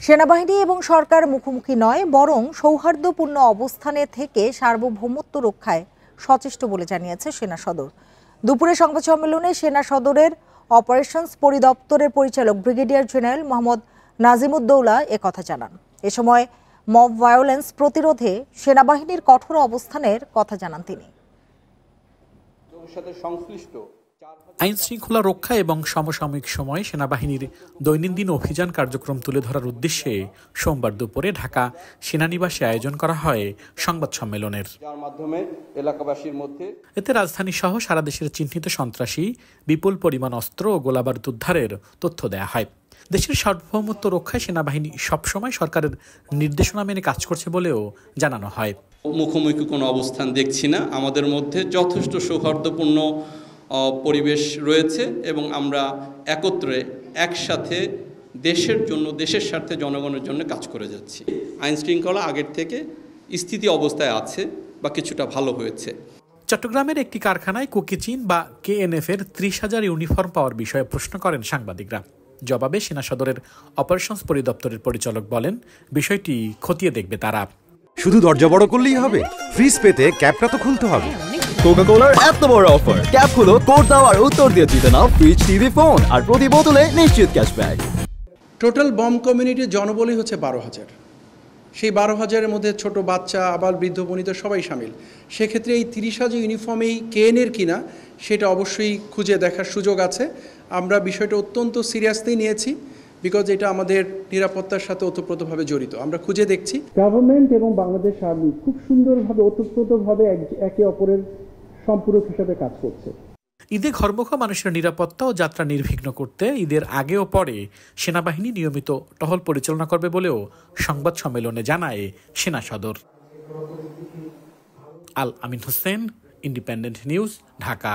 সেনাবাহিনী এবং সরকার মুখোমুখি নয়, বরং সৌহার্দ্যপূর্ণ অবস্থানে থেকে সার্বভৌমত্ব রক্ষায় সচেষ্ট বলে জানিয়েছে সেনা সদর। দুপুরে সংবাদ সম্মেলনে সেনা সদরের অপারেশনস পরিদপ্তরের পরিচালক ব্রিগেডিয়ার জেনারেল মোহাম্মদ নাজিমুদ্দৌলা একথা জানান। এ সময় মব ভায়োলেন্স প্রতিরোধে সেনাবাহিনীর কঠোর অবস্থানের কথা জানান তিনি। আইন শৃঙ্খলা রক্ষা এবং সমসাময়িক সময়ে সেনাবাহিনীর দৈনন্দিন অভিযান কার্যক্রম তুলে ধরার উদ্দেশ্যে সোমবার দুপুরে ঢাকা সেনানিবাসে আয়োজন করা হয় সংবাদ সম্মেলনের। এতে রাজধানী সহ সারা দেশের চিহ্নিত সন্ত্রাসী, বিপুল পরিমাণ অস্ত্র ও গোলাবারুদ উদ্ধারের তথ্য দেয়া হয়। দেশের সার্বভৌমত্ব রক্ষায় সেনাবাহিনী সবসময় সরকারের নির্দেশনা মেনে কাজ করছে বলেও জানানো হয়। মুখোমুখি কোনো অবস্থান দেখছি না, আমাদের মধ্যে যথেষ্ট সৌহার্দ্যপূর্ণ পরিবেশ রয়েছে এবং আমরা একত্রে একসাথে দেশের জন্য, দেশের স্বার্থে, জনগণের জন্য কাজ করে যাচ্ছি। আইন শৃঙ্খলা আগের থেকে স্থিতি অবস্থায় আছে বা কিছুটা ভালো হয়েছে। চট্টগ্রামের একটি কারখানায় কুকিচিন বা KNF-এর 30,000 ইউনিফর্ম পাওয়ার বিষয়ে প্রশ্ন করেন সাংবাদিকরা। জবাবে সেনা সদরের অপারেশনস পরিদপ্তরের পরিচালক বলেন, বিষয়টি খতিয়ে দেখবে তারা। শুধু দরজা বড় করলেই হবে, ফ্রিজ পেতে ক্যাপটা তো খুলতে হবে। কোকা-কোলার এত বড় অফার, ক্যাপ খুলো, কোড দাও আর উত্তর দিয়ে জিতে নাও ফ্রিজ, টিভি, ফোন আর প্রতি বোতলে নিশ্চিত ক্যাশব্যাক। টোটাল বম কমিউনিটির জনবলই হচ্ছে 12,000। সেই 12,000-এর মধ্যে ছোট বাচ্চা, আবার বৃদ্ধ বনিতা সবাই সামিল। সেক্ষেত্রে এই 30,000 ইউনিফর্মেই KN-এর কিনা সেটা অবশ্যই খুঁজে দেখার সুযোগ আছে। আমরা বিষয়টা অত্যন্ত সিরিয়াসলি নিয়েছি, বিকজ এটা আমাদের নিরাপত্তার সাথে ওতপ্রোতভাবে জড়িত। আমরা খুঁজে দেখছি। গভর্নমেন্ট এবং বাংলাদেশ আর্মি খুব সুন্দরভাবে ওতপ্রোতভাবে একে অপরের সম্পূরক হিসেবে কাজ করছে। ঈদে ঘরমুখা মানুষের নিরাপত্তা ও যাত্রা নির্বিঘ্ন করতে ঈদের আগে ও পরে সেনাবাহিনী নিয়মিত টহল পরিচালনা করবে বলেও সংবাদ সম্মেলনে জানায় সেনা সদর। আল আমিন হোসেন, ইন্ডিপেন্ডেন্ট নিউজ, ঢাকা।